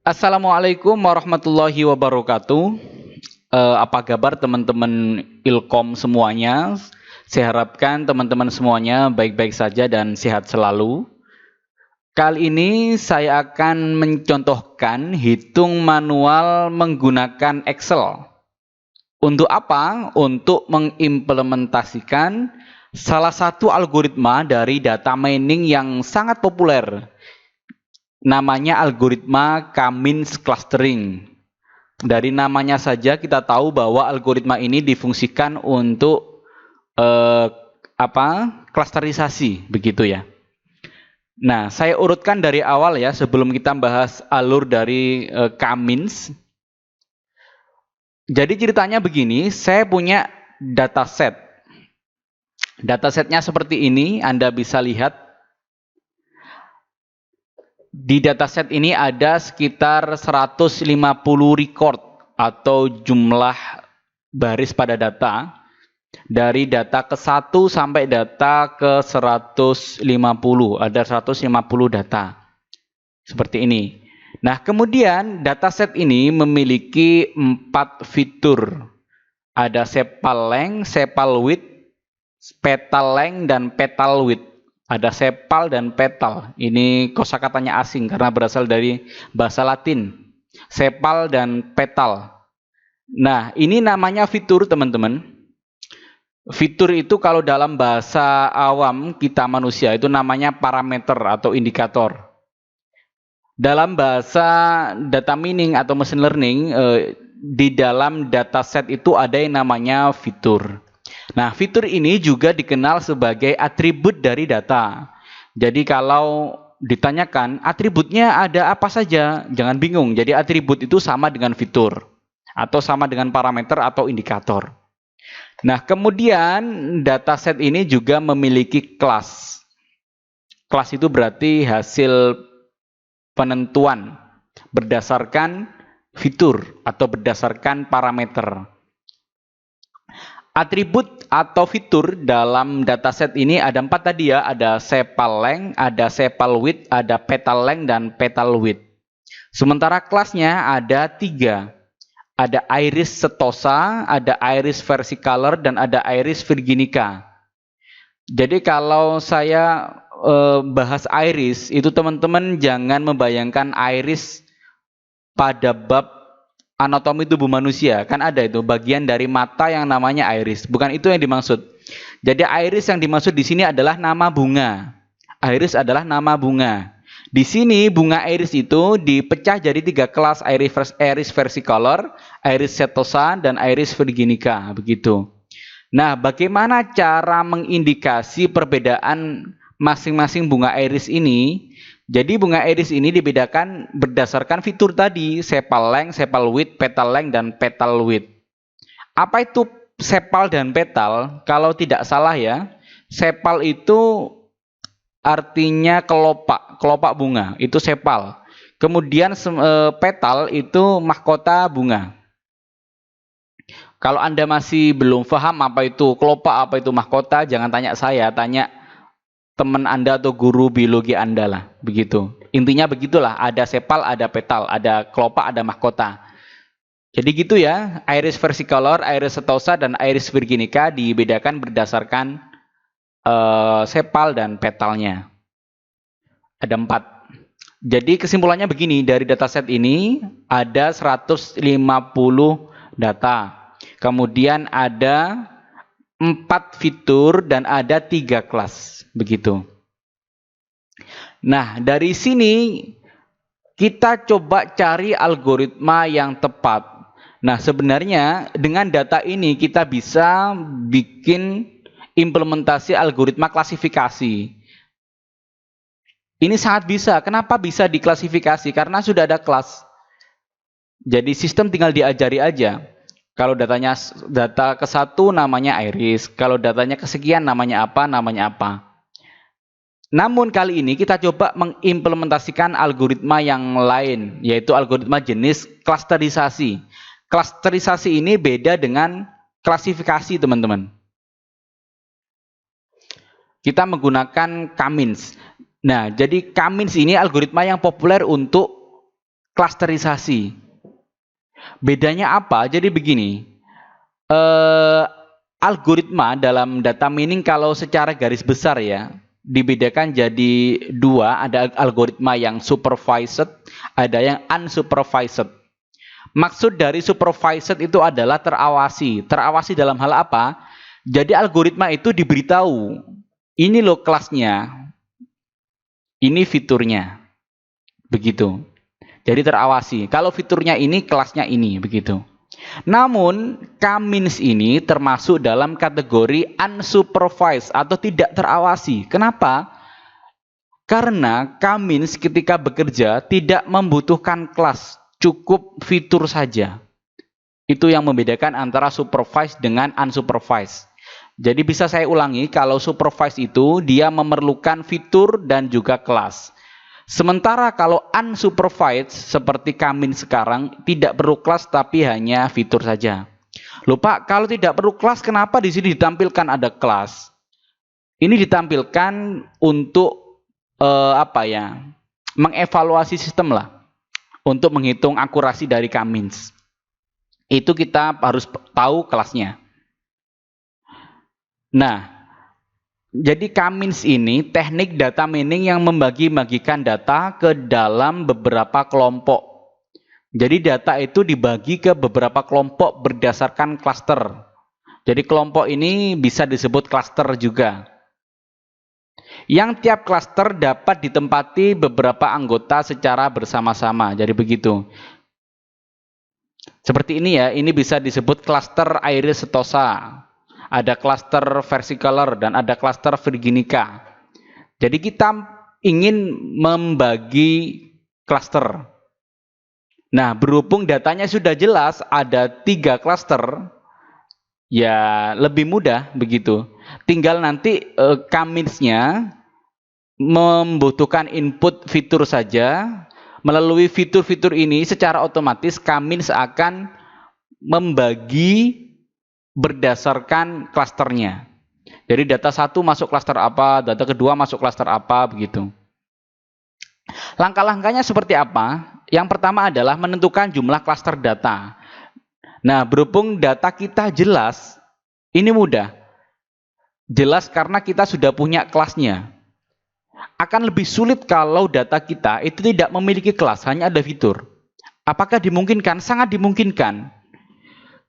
Assalamualaikum warahmatullahi wabarakatuh. Apa kabar teman-teman Ilkom semuanya? Saya harapkan teman-teman semuanya baik-baik saja dan sehat selalu. Kali ini saya akan mencontohkan hitung manual menggunakan Excel. Untuk apa? Untuk mengimplementasikan salah satu algoritma dari data mining yang sangat populer. Namanya algoritma K-means clustering. Dari namanya saja kita tahu bahwa algoritma ini difungsikan untuk klasterisasi begitu ya. Nah, saya urutkan dari awal ya sebelum kita bahas alur dari K-means. Jadi ceritanya begini, saya punya dataset. Datasetnya seperti ini, Anda bisa lihat. Di dataset ini ada sekitar 150 record atau jumlah baris pada data. Dari data ke 1 sampai data ke 150. Ada 150 data. Seperti ini. Nah, kemudian dataset ini memiliki 4 fitur. Ada sepal length, sepal width, petal length, dan petal width. Ada sepal dan petal. Ini kosakatanya asing karena berasal dari bahasa Latin. Sepal dan petal. Nah, ini namanya fitur, teman-teman. Fitur itu kalau dalam bahasa awam kita manusia itu namanya parameter atau indikator. Dalam bahasa data mining atau machine learning, di dalam dataset itu ada yang namanya fitur. Nah, fitur ini juga dikenal sebagai atribut dari data. Jadi kalau ditanyakan atributnya ada apa saja, jangan bingung. Jadi atribut itu sama dengan fitur atau sama dengan parameter atau indikator. Nah, kemudian dataset ini juga memiliki kelas. Kelas itu berarti hasil penentuan berdasarkan fitur atau berdasarkan parameter. Atribut atau fitur dalam dataset ini ada 4 tadi ya, ada sepal length, ada sepal width, ada petal length, dan petal width. Sementara kelasnya ada 3. Ada iris setosa, ada iris versicolor, dan ada iris virginica. Jadi kalau saya bahas iris, itu teman-teman jangan membayangkan iris pada bab anatomi tubuh manusia. Kan ada itu bagian dari mata yang namanya iris. Bukan itu yang dimaksud. Jadi iris yang dimaksud di sini adalah nama bunga. Iris adalah nama bunga. Di sini bunga iris itu dipecah jadi 3 kelas, iris versicolor, iris setosa, dan iris virginica, begitu. Nah, bagaimana cara mengindikasi perbedaan masing-masing bunga iris ini? Jadi bunga iris ini dibedakan berdasarkan fitur tadi, sepal length, sepal width, petal length, dan petal width. Apa itu sepal dan petal? Kalau tidak salah ya, sepal itu artinya kelopak bunga, itu sepal. Kemudian petal itu mahkota bunga. Kalau Anda masih belum paham apa itu kelopak, apa itu mahkota, jangan tanya saya, tanya teman Anda atau guru biologi Anda lah, begitu. Intinya begitulah, ada sepal, ada petal, ada kelopak, ada mahkota. Jadi gitu ya, iris versicolor, iris setosa, dan iris virginica dibedakan berdasarkan sepal dan petalnya. Ada 4. Jadi kesimpulannya begini, dari dataset ini ada 150 data. Kemudian ada 4 fitur dan ada 3 kelas, begitu. Nah, dari sini kita coba cari algoritma yang tepat. Nah, sebenarnya dengan data ini kita bisa bikin implementasi algoritma klasifikasi. Ini sangat bisa. Kenapa bisa diklasifikasi? Karena sudah ada kelas. Jadi sistem tinggal diajari aja. Kalau datanya data ke 1 namanya iris, kalau datanya kesekian namanya apa, namanya apa. Namun kali ini kita coba mengimplementasikan algoritma yang lain, yaitu algoritma jenis klasterisasi. Klasterisasi ini beda dengan klasifikasi, teman-teman. Kita menggunakan K-means. Nah, jadi K-means ini algoritma yang populer untuk klasterisasi. Bedanya apa? Jadi begini, eh, algoritma dalam data mining kalau secara garis besar ya, dibedakan jadi dua, ada algoritma yang supervised, ada yang unsupervised. Maksud dari supervised itu adalah terawasi. Terawasi dalam hal apa? Jadi algoritma itu diberitahu, ini loh kelasnya, ini fiturnya. Begitu. Jadi terawasi. Kalau fiturnya ini, kelasnya ini, begitu. Namun, K-means ini termasuk dalam kategori unsupervised atau tidak terawasi. Kenapa? Karena K-means ketika bekerja tidak membutuhkan kelas, cukup fitur saja. Itu yang membedakan antara supervised dengan unsupervised. Jadi bisa saya ulangi, kalau supervised itu dia memerlukan fitur dan juga kelas. Sementara kalau unsupervised seperti kami sekarang tidak perlu kelas tapi hanya fitur saja. Loh Pak, kalau tidak perlu kelas kenapa di sini ditampilkan ada kelas? Ini ditampilkan untuk apa ya? Mengevaluasi sistem lah. Untuk menghitung akurasi dari K-means. Itu kita harus tahu kelasnya. Nah, jadi K-means ini teknik data mining yang membagi-bagikan data ke dalam beberapa kelompok. Jadi data itu dibagi ke beberapa kelompok berdasarkan klaster. Jadi kelompok ini bisa disebut klaster juga. Yang tiap klaster dapat ditempati beberapa anggota secara bersama-sama. Jadi begitu. Seperti ini ya, ini bisa disebut klaster Iris setosa. Ada klaster versicolor dan ada klaster virginica. Jadi kita ingin membagi klaster. Nah, berhubung datanya sudah jelas ada 3 klaster, ya lebih mudah begitu. Tinggal nanti K-means-nya membutuhkan input fitur saja. Melalui fitur-fitur ini secara otomatis K-means akan membagi berdasarkan klasternya. Jadi data 1 masuk klaster apa, data kedua masuk klaster apa, begitu. Langkah-langkahnya seperti apa? Yang pertama adalah menentukan jumlah klaster data. Nah, berhubung data kita jelas, ini mudah. Jelas karena kita sudah punya kelasnya. Akan lebih sulit kalau data kita itu tidak memiliki kelas, hanya ada fitur. Apakah dimungkinkan? Sangat dimungkinkan.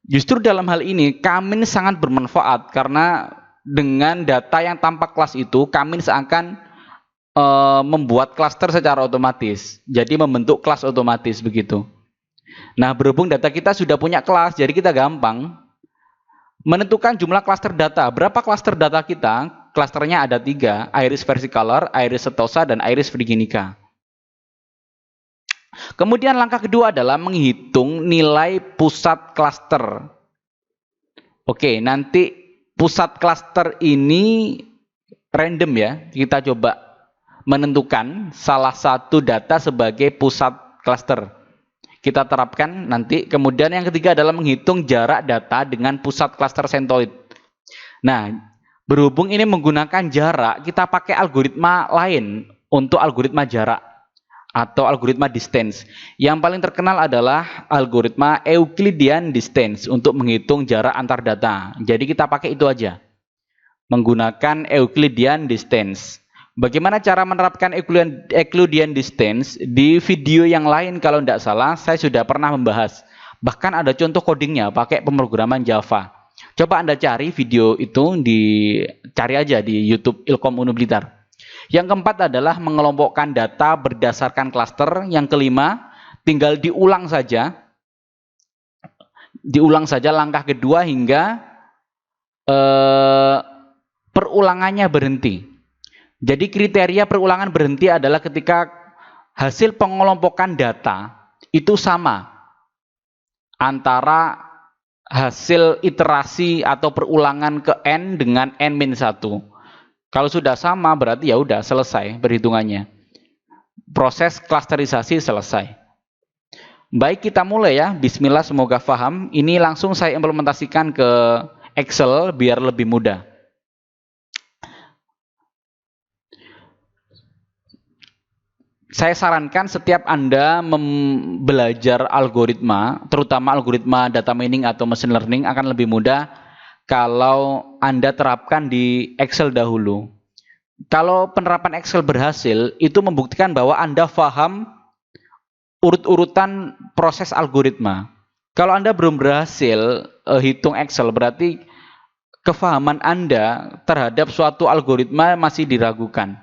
Justru dalam hal ini, K-means sangat bermanfaat karena dengan data yang tanpa kelas itu, K-means akan membuat klaster secara otomatis. Jadi membentuk kelas otomatis begitu. Nah, berhubung data kita sudah punya kelas, jadi kita gampang menentukan jumlah klaster data. Berapa klaster data kita? Klasternya ada 3, Iris versicolor, Iris setosa, dan Iris virginica. Kemudian langkah kedua adalah menghitung nilai pusat klaster. Oke, nanti pusat klaster ini random ya. Kita coba menentukan salah satu data sebagai pusat klaster. Kita terapkan nanti. Kemudian yang ketiga adalah menghitung jarak data dengan pusat klaster sentoid. Nah, berhubung ini menggunakan jarak, kita pakai algoritma lain untuk algoritma jarak atau algoritma distance. Yang paling terkenal adalah algoritma Euclidean distance untuk menghitung jarak antar data. Jadi kita pakai itu aja. Menggunakan Euclidean distance. Bagaimana cara menerapkan Euclidean distance? Di video yang lain kalau tidak salah saya sudah pernah membahas. Bahkan ada contoh codingnya pakai pemrograman Java. Coba Anda cari video itu, cari aja di YouTube Ilkom Unu Blitar. Yang keempat adalah mengelompokkan data berdasarkan klaster. Yang kelima, tinggal diulang saja. Diulang saja langkah kedua hingga perulangannya berhenti. Jadi kriteria perulangan berhenti adalah ketika hasil pengelompokan data itu sama antara hasil iterasi atau perulangan ke N dengan N-1. Kalau sudah sama berarti ya udah selesai perhitungannya. Proses klasterisasi selesai. Baik, kita mulai ya. Bismillah, semoga paham. Ini langsung saya implementasikan ke Excel biar lebih mudah. saya sarankan setiap Anda belajar algoritma, terutama algoritma data mining atau machine learning akan lebih mudah kalau Anda terapkan di Excel dahulu. Kalau penerapan Excel berhasil, itu membuktikan bahwa Anda paham urut-urutan proses algoritma. Kalau Anda belum berhasil hitung Excel, berarti kefahaman Anda terhadap suatu algoritma masih diragukan.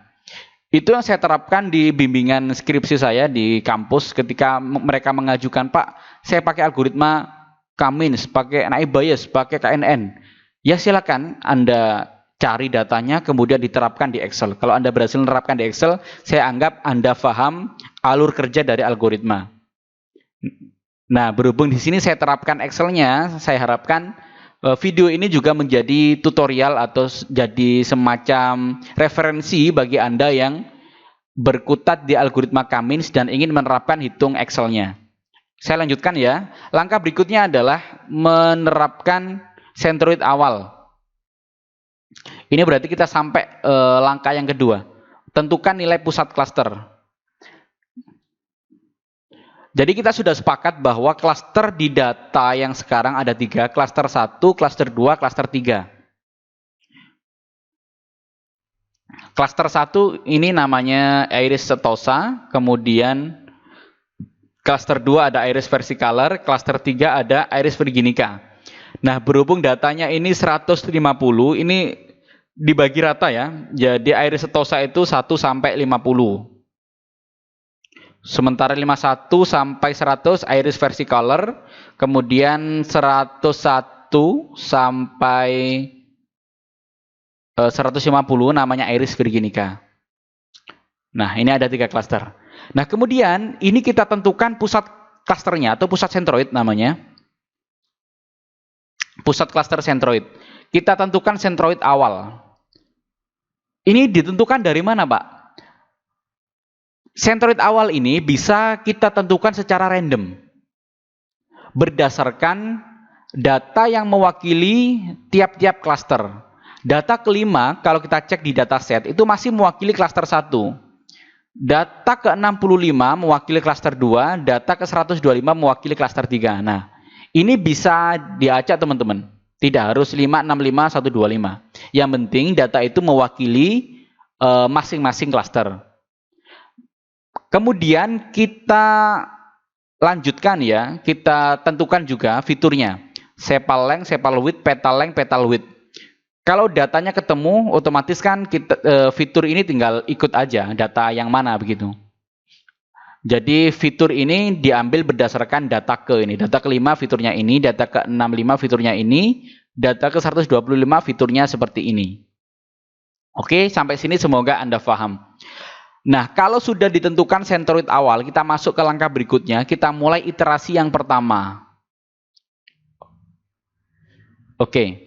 Itu yang saya terapkan di bimbingan skripsi saya di kampus ketika mereka mengajukan, Pak, saya pakai algoritma K-means, pakai naive Bayes, pakai KNN. Ya silakan Anda cari datanya, kemudian diterapkan di Excel. Kalau Anda berhasil menerapkan di Excel, saya anggap Anda paham alur kerja dari algoritma. Nah, berhubung di sini saya terapkan Excel-nya, saya harapkan video ini juga menjadi tutorial atau jadi semacam referensi bagi Anda yang berkutat di algoritma K-means dan ingin menerapkan hitung Excel-nya. Saya lanjutkan ya. Langkah berikutnya adalah menerapkan centroid awal. Ini berarti kita sampai langkah yang kedua. Tentukan nilai pusat klaster. Jadi kita sudah sepakat bahwa klaster di data yang sekarang ada 3, klaster 1, klaster 2, klaster 3. Klaster 1 ini namanya Iris setosa, kemudian klaster 2 ada Iris versicolor, klaster 3 ada Iris virginica. Nah, berhubung datanya ini 150, ini dibagi rata ya. Jadi Iris setosa itu 1 sampai 50. Sementara 51 sampai 100 Iris versicolor, kemudian 101 sampai 150 namanya Iris virginica. Nah, ini ada 3 klaster. Nah, kemudian ini kita tentukan pusat klasternya atau pusat centroid namanya. Pusat klaster centroid. Kita tentukan centroid awal. Ini ditentukan dari mana, Pak? Centroid awal ini bisa kita tentukan secara random. Berdasarkan data yang mewakili tiap-tiap klaster. Data kelima, kalau kita cek di dataset, itu masih mewakili klaster 1. Data ke-65 mewakili klaster 2, data ke-125 mewakili klaster 3. Nah, ini bisa diacak teman-teman. Tidak harus 5, 65, 125. Yang penting data itu mewakili masing-masing klaster. Kemudian kita lanjutkan ya, kita tentukan juga fiturnya. Sepal length, sepal width, petal length, petal width. Kalau datanya ketemu, otomatis kan fitur ini tinggal ikut aja data yang mana begitu. Jadi fitur ini diambil berdasarkan data ke ini. Data ke-5 fiturnya ini, data ke-65 fiturnya ini, data ke-125 fiturnya seperti ini. Oke, sampai sini semoga Anda paham. Nah, kalau sudah ditentukan centroid awal, kita masuk ke langkah berikutnya. Kita mulai iterasi yang pertama. Oke.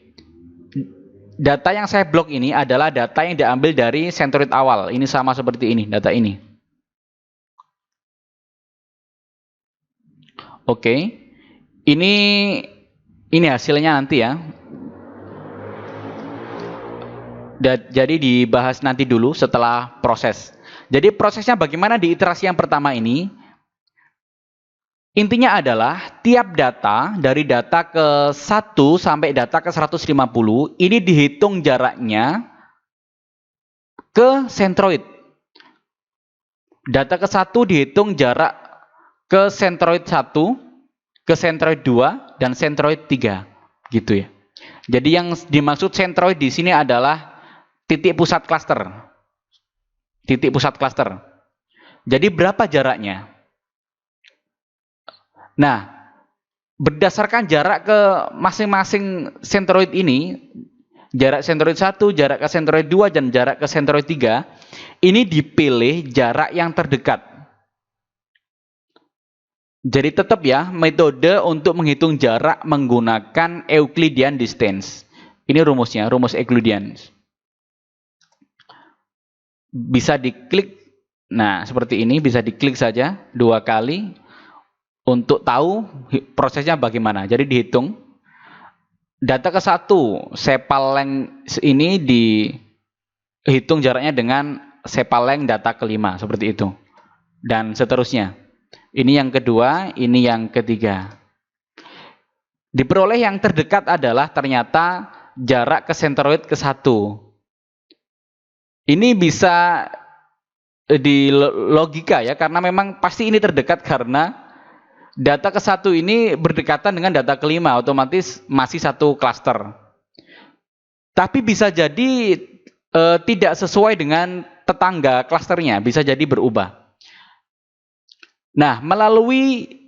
Data yang saya blok ini adalah data yang diambil dari centroid awal. Ini sama seperti ini, data ini. Oke. Ini hasilnya nanti ya. Jadi dibahas nanti dulu setelah proses. Jadi prosesnya bagaimana di iterasi yang pertama ini? Intinya adalah tiap data dari data ke 1 sampai data ke 150 ini dihitung jaraknya ke centroid. Data ke 1 dihitung jarak ke centroid 1, ke centroid 2 dan centroid 3 gitu ya. Jadi yang dimaksud centroid di sini adalah titik pusat klaster. Titik pusat klaster. Jadi berapa jaraknya? Nah, berdasarkan jarak ke masing-masing centroid ini, jarak centroid 1, jarak ke centroid 2, dan jarak ke centroid 3, ini dipilih jarak yang terdekat. Jadi tetap ya, metode untuk menghitung jarak menggunakan Euclidean distance. Ini rumusnya, rumus Euclidean. Bisa diklik, nah seperti ini, bisa diklik saja 2 kali untuk tahu prosesnya bagaimana. Jadi dihitung data ke 1 sepal length ini dihitung jaraknya dengan sepal length data ke-5 seperti itu. dan seterusnya. Ini yang kedua, ini yang ketiga. Diperoleh yang terdekat adalah ternyata jarak ke sentroid ke 1. Ini bisa di logika ya, karena memang pasti ini terdekat karena data ke 1 ini berdekatan dengan data kelima, otomatis masih satu klaster. Tapi bisa jadi tidak sesuai dengan tetangga klasternya, bisa jadi berubah. Nah, melalui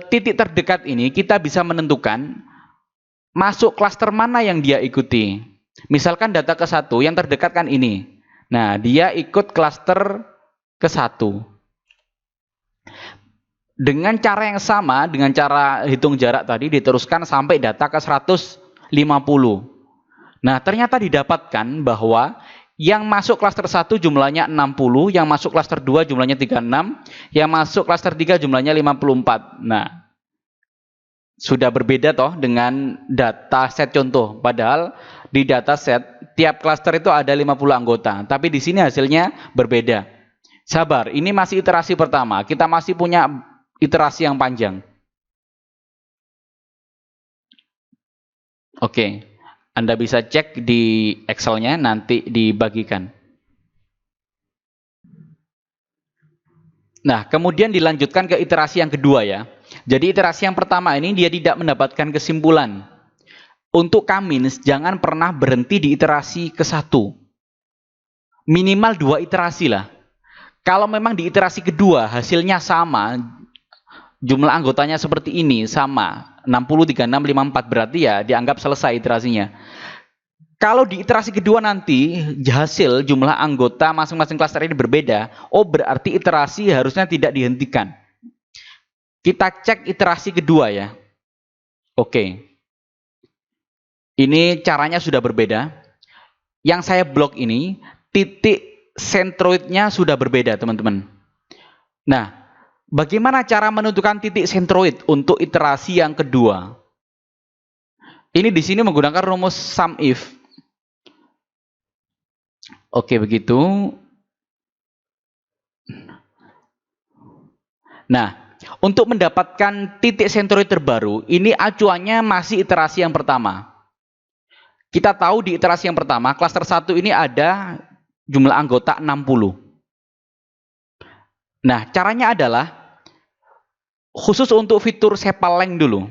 titik terdekat ini kita bisa menentukan masuk klaster mana yang dia ikuti. Misalkan data ke 1 yang terdekat kan ini. Nah, dia ikut klaster ke 1. Dengan cara yang sama, dengan cara hitung jarak tadi diteruskan sampai data ke 150. Nah, ternyata didapatkan bahwa yang masuk klaster 1 jumlahnya 60, yang masuk klaster 2 jumlahnya 36, yang masuk klaster 3 jumlahnya 54. Nah, sudah berbeda toh dengan data set contoh. Padahal di data set tiap klaster itu ada 50 anggota, tapi di sini hasilnya berbeda. Sabar, ini masih iterasi pertama. Kita masih punya iterasi yang panjang. Oke, Anda bisa cek di Excel-nya, nanti dibagikan. Nah, kemudian dilanjutkan ke iterasi yang kedua ya. Jadi iterasi yang pertama ini dia tidak mendapatkan kesimpulan. Untuk K-, jangan pernah berhenti di iterasi ke 1. Minimal 2 iterasi lah. Kalau memang di iterasi kedua hasilnya sama, jumlah anggotanya seperti ini, sama, 60, 36, 54, berarti ya dianggap selesai iterasinya. Kalau di iterasi kedua nanti hasil jumlah anggota masing-masing klaster ini berbeda, oh berarti iterasi harusnya tidak dihentikan. Kita cek iterasi kedua ya. Oke. Ini caranya sudah berbeda. Yang saya blok ini, titik sentroidnya sudah berbeda, teman-teman. Nah, bagaimana cara menentukan titik sentroid untuk iterasi yang kedua? Ini di sini menggunakan rumus sum if. Oke, begitu. Nah, untuk mendapatkan titik sentroid terbaru, ini acuannya masih iterasi yang pertama. Kita tahu di iterasi yang pertama, klaster 1 ini ada jumlah anggota 60. Nah, caranya adalah khusus untuk fitur sepal length dulu.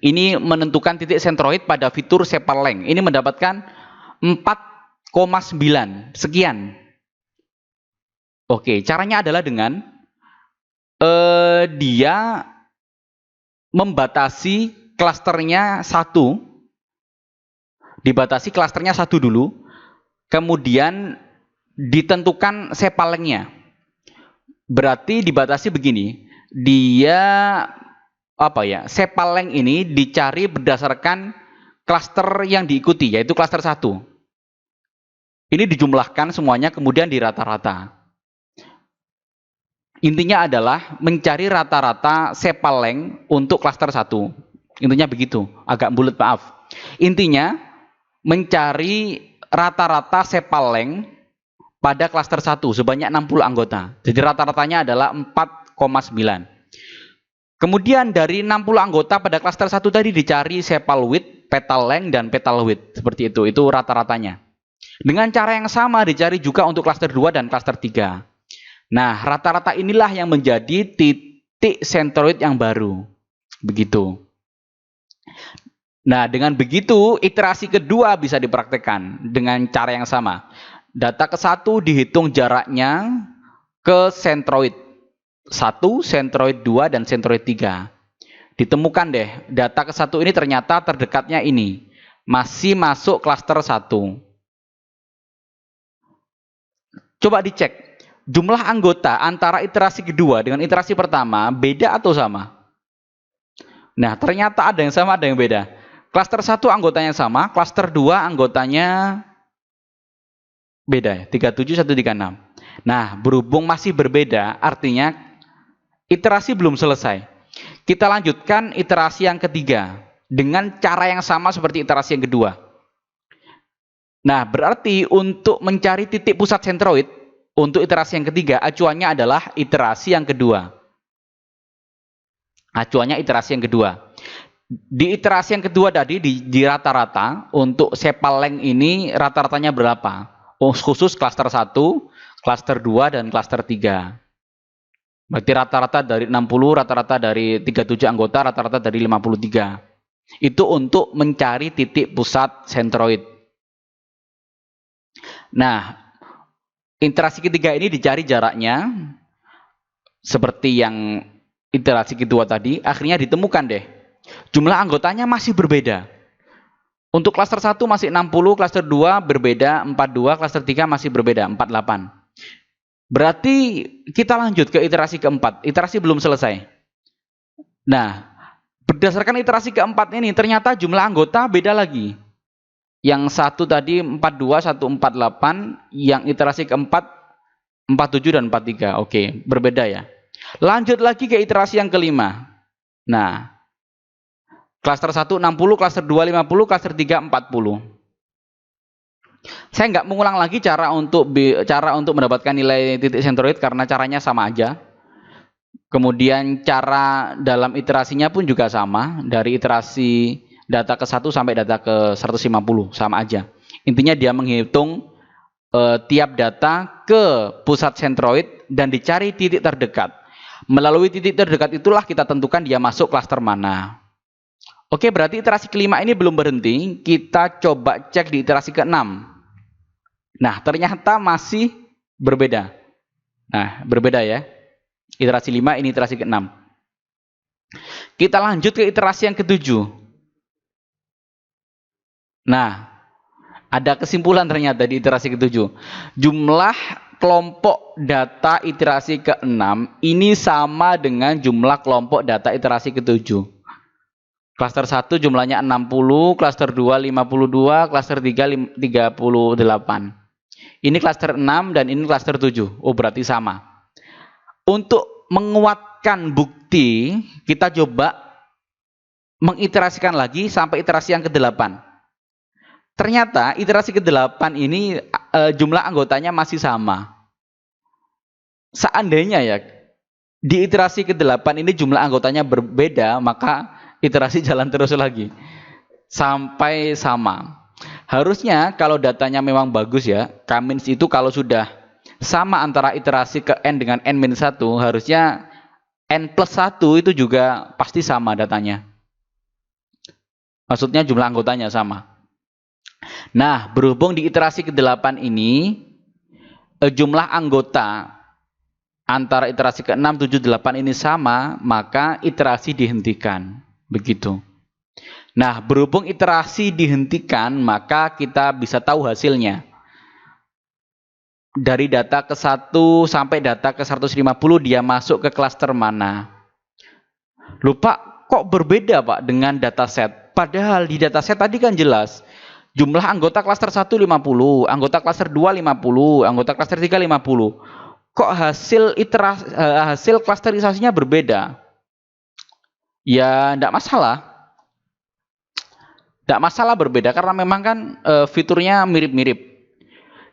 Ini menentukan titik sentroid pada fitur sepal length. Ini mendapatkan 4,9 sekian. Oke, caranya adalah dengan dia membatasi klasternya 1. Dibatasi klasternya 1 dulu, kemudian ditentukan sepal length-nya. Berarti dibatasi begini, dia sepal length ini dicari berdasarkan klaster yang diikuti, yaitu klaster 1. Ini dijumlahkan semuanya kemudian dirata-rata. Intinya adalah mencari rata-rata sepal length untuk klaster 1. Intinya begitu, agak bulat maaf. Intinya mencari rata-rata sepal length pada klaster 1 sebanyak 60 anggota. Jadi rata-ratanya adalah 4,9. Kemudian dari 60 anggota pada klaster 1 tadi dicari sepal width, petal length, dan petal width. Seperti itu rata-ratanya. Dengan cara yang sama dicari juga untuk klaster 2 dan klaster 3. Nah, rata-rata inilah yang menjadi titik sentroid yang baru. Begitu. Nah, dengan begitu, iterasi kedua bisa dipraktekkan dengan cara yang sama. Data ke 1 dihitung jaraknya ke sentroid 1, sentroid 2, dan sentroid 3. Ditemukan deh, data ke 1 ini ternyata terdekatnya ini. Masih masuk klaster 1. Coba dicek, jumlah anggota antara iterasi kedua dengan iterasi pertama beda atau sama? Nah, ternyata ada yang sama, ada yang beda. Klaster 1 anggotanya sama, klaster 2 anggotanya beda, 37, 136. Nah, berhubung masih berbeda, artinya iterasi belum selesai. Kita lanjutkan iterasi yang ketiga dengan cara yang sama seperti iterasi yang kedua. Nah, berarti untuk mencari titik pusat sentroid, Untuk iterasi yang ketiga, acuannya adalah iterasi yang kedua. Acuannya iterasi yang kedua. Di iterasi yang kedua tadi, di rata-rata, untuk sepal length ini rata-ratanya berapa? Khusus klaster 1, klaster 2, dan klaster 3. Berarti rata-rata dari 60, rata-rata dari 37 anggota, rata-rata dari 53. Itu untuk mencari titik pusat sentroid. Nah, iterasi ketiga ini dicari jaraknya seperti yang iterasi kedua tadi, akhirnya ditemukan deh. Jumlah anggotanya masih berbeda. Untuk klaster 1 masih 60, klaster 2 berbeda 42, klaster 3 masih berbeda 48. Berarti kita lanjut ke iterasi keempat. Iterasi belum selesai. Nah, berdasarkan iterasi keempat ini ternyata jumlah anggota beda lagi. Yang satu tadi 42, 148, yang iterasi keempat 47 dan 43. Oke, berbeda ya. Lanjut lagi ke iterasi yang kelima. Nah, klaster 1 60, klaster 2 50, klaster 3 40. Saya nggak mengulang lagi cara untuk mendapatkan nilai titik sentroid karena caranya sama aja. Kemudian cara dalam iterasinya pun juga sama, dari iterasi data ke 1 sampai data ke 150, sama aja. Intinya dia menghitung tiap data ke pusat sentroid dan dicari titik terdekat. Melalui titik terdekat itulah kita tentukan dia masuk klaster mana. Oke, berarti iterasi kelima ini belum berhenti. Kita coba cek di iterasi keenam. Nah, ternyata masih berbeda. Nah, berbeda ya. Iterasi 5, ini iterasi ke-6. Kita lanjut ke iterasi yang ke-7. Nah, ada kesimpulan ternyata di iterasi ke-7. Jumlah kelompok data iterasi ke-6 ini sama dengan jumlah kelompok data iterasi ke-7. Klaster 1 jumlahnya 60, klaster 2 52, klaster 3 38. Ini klaster 6 dan ini klaster 7. Oh, berarti sama. Untuk menguatkan bukti, kita coba mengiterasikan lagi sampai iterasi yang ke-8. Ternyata iterasi ke-8 ini jumlah anggotanya masih sama. Seandainya ya, di iterasi ke-8 ini jumlah anggotanya berbeda, maka iterasi jalan terus lagi. Sampai sama. Harusnya kalau datanya memang bagus ya, K-means itu kalau sudah sama antara iterasi ke N dengan N-1, harusnya N plus 1 itu juga pasti sama datanya. Maksudnya jumlah anggotanya sama. Nah, berhubung di iterasi ke-8 ini, jumlah anggota antara iterasi ke-6, 7, 8 ini sama, maka iterasi dihentikan. Begitu. Nah, berhubung iterasi dihentikan, maka kita bisa tahu hasilnya. Dari data ke 1 sampai data ke 150 dia masuk ke klaster mana. Lupa kok berbeda Pak dengan dataset. Padahal di dataset tadi kan jelas. Jumlah anggota klaster 1 50, anggota klaster 2 50, anggota klaster 3 50. Kok hasil klasterisasinya berbeda? Ya enggak masalah. Enggak masalah berbeda karena memang kan fiturnya mirip-mirip.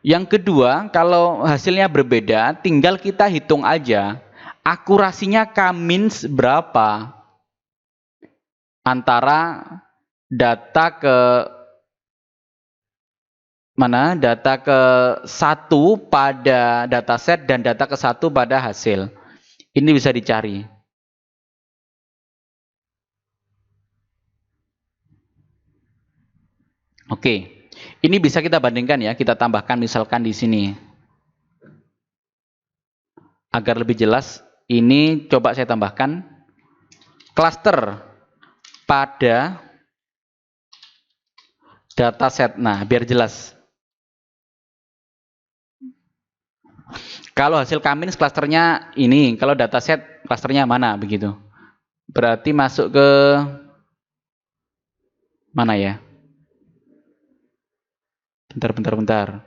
Yang kedua, kalau hasilnya berbeda, tinggal kita hitung aja akurasinya K-means berapa antara data ke mana? Data ke 1 pada dataset dan data ke 1 pada hasil. Ini bisa dicari. Oke. Ini bisa kita bandingkan ya, kita tambahkan misalkan di sini. Agar lebih jelas, ini coba saya tambahkan klaster pada dataset. Nah, biar jelas. Kalau hasil K-means klasternya ini, kalau dataset klasternya mana begitu. Berarti masuk ke mana ya? Bentar.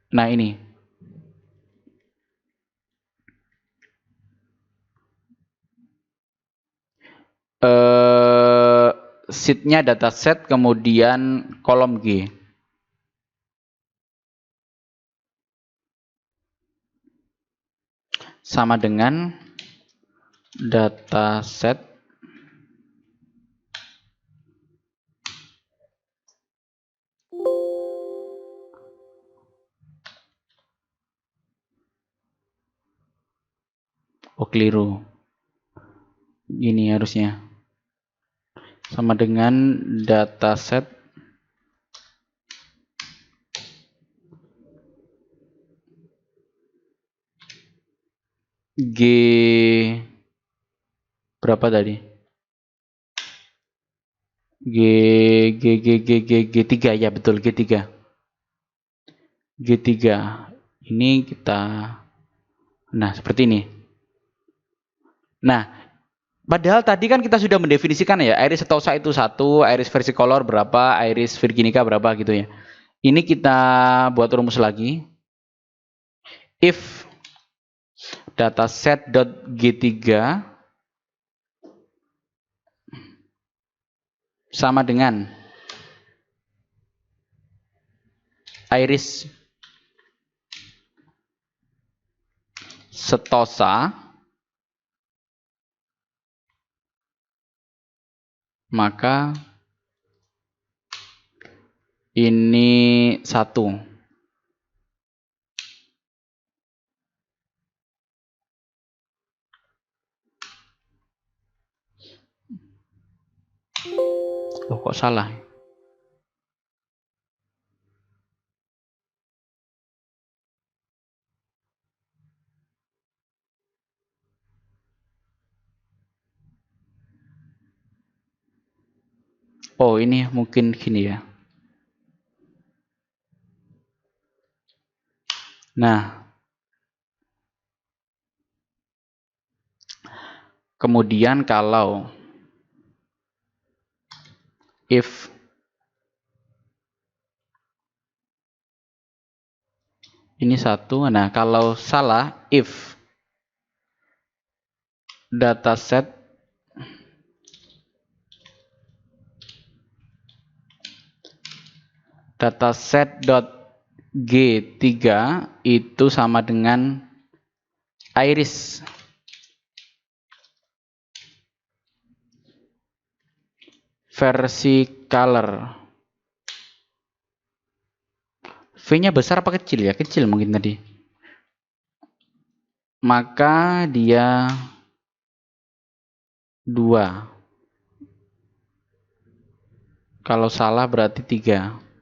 Nah, ini. sheet-nya dataset, kemudian kolom G. Sama dengan dataset keliru. Ini harusnya. Sama dengan dataset G berapa tadi? G3 ya, betul, G3. G3. Ini kita, nah seperti ini. Nah, padahal tadi kan kita sudah mendefinisikan ya, iris setosa itu 1, iris versicolor berapa, iris virginica berapa gitu ya. Ini kita buat rumus lagi. If dataset.g3 sama dengan iris setosa, maka ini 1. Loh, kok salah? Oh, ini mungkin gini ya. Nah, kemudian kalau if ini 1, nah kalau salah, if dataset G3 itu sama dengan iris versicolor. V-nya besar apa kecil ya? Kecil mungkin tadi. Maka dia 2. Kalau salah berarti 3.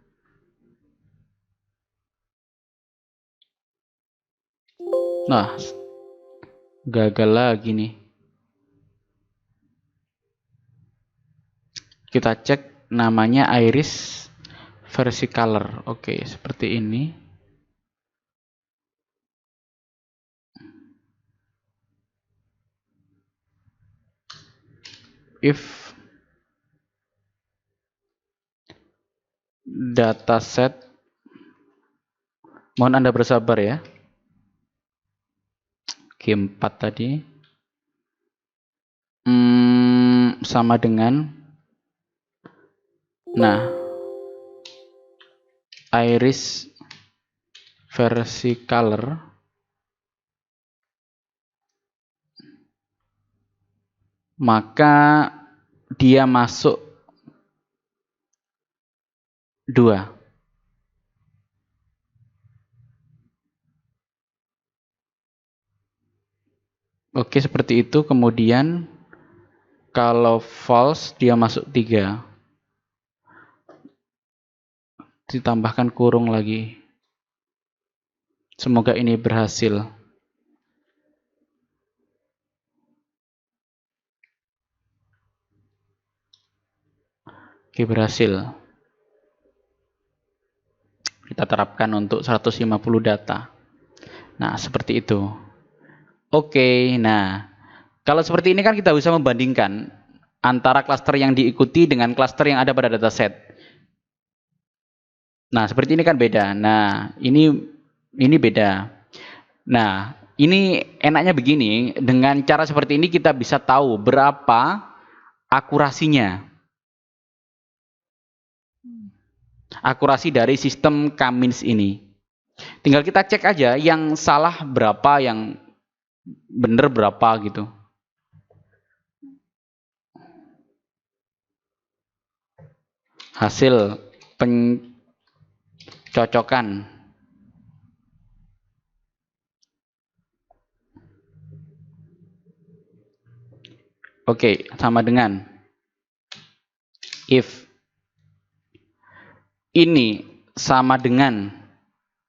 Nah, gagal lagi nih. Kita cek namanya iris versicolor. Oke, seperti ini. If dataset, mohon Anda bersabar ya. G4 tadi sama dengan, nah, iris versicolor maka dia masuk 2. Oke, seperti itu. Kemudian kalau false dia masuk 3. Ditambahkan kurung lagi. Semoga ini berhasil. Oke, berhasil. Kita terapkan untuk 150 data. Nah, seperti itu. Oke, nah, kalau seperti ini kan kita bisa membandingkan antara klaster yang diikuti dengan klaster yang ada pada dataset. Nah, seperti ini kan beda. Nah, ini beda. Nah, ini enaknya begini, dengan cara seperti ini kita bisa tahu berapa akurasinya. akurasi dari sistem Cummins ini. Tinggal kita cek aja yang salah berapa, yang benar berapa gitu. Hasil pencocokan. Oke, sama dengan if ini sama dengan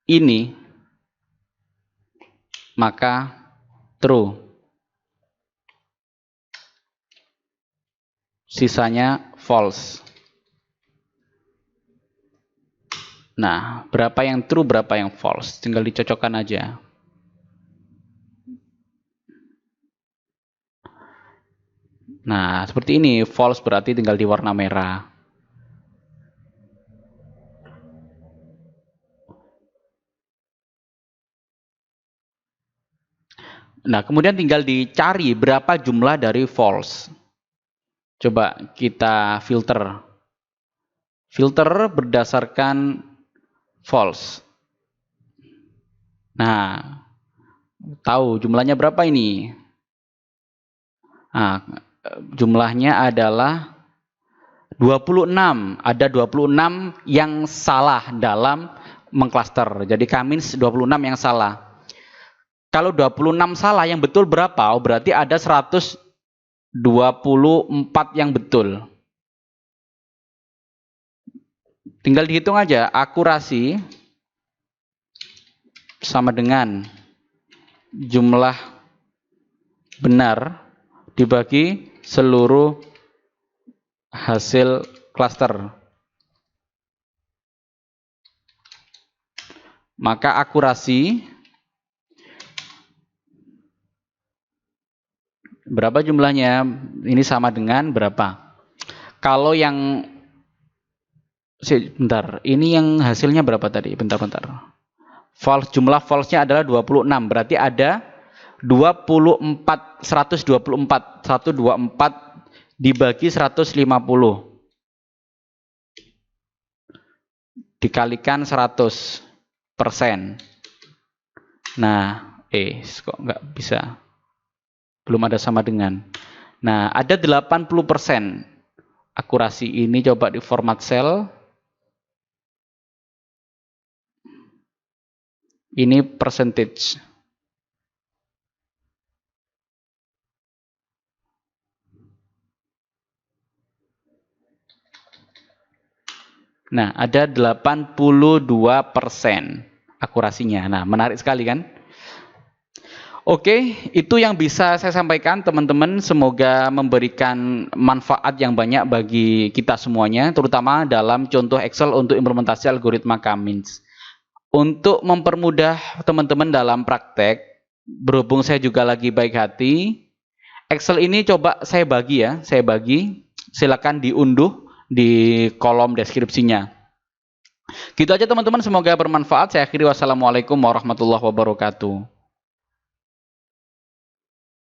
ini, maka true. Sisanya false. Nah, berapa yang true, berapa yang false? Tinggal dicocokkan aja. Nah, seperti ini. False berarti tinggal di warna merah. Nah, kemudian tinggal dicari berapa jumlah dari false. Coba kita filter. Filter berdasarkan false. Nah, tahu jumlahnya berapa ini? Nah, jumlahnya adalah 26. Ada 26 yang salah dalam mengklaster. Jadi Cummins 26 yang salah. Kalau 26 salah, yang betul berapa? Oh, berarti ada 124 yang betul. Tinggal dihitung aja. Akurasi sama dengan jumlah benar dibagi seluruh hasil klaster. Maka akurasi berapa jumlahnya? Ini sama dengan berapa? Kalau yang bentar, ini yang hasilnya berapa tadi? Bentar. False, jumlah false-nya adalah 26. Berarti ada 124 dibagi 150 dikalikan 100%. Nah, kok nggak bisa? Belum ada sama dengan. Nah, ada 80% akurasi ini. Coba di format cell. Ini percentage. Nah, ada 82% akurasinya. Nah, menarik sekali kan? Oke, itu yang bisa saya sampaikan teman-teman. Semoga memberikan manfaat yang banyak bagi kita semuanya, terutama dalam contoh Excel untuk implementasi algoritma Cummins. Untuk mempermudah teman-teman dalam praktek, berhubung saya juga lagi baik hati, Excel ini coba saya bagi ya, silakan diunduh di kolom deskripsinya. Gitu aja teman-teman, semoga bermanfaat. Saya akhiri, wassalamualaikum warahmatullahi wabarakatuh.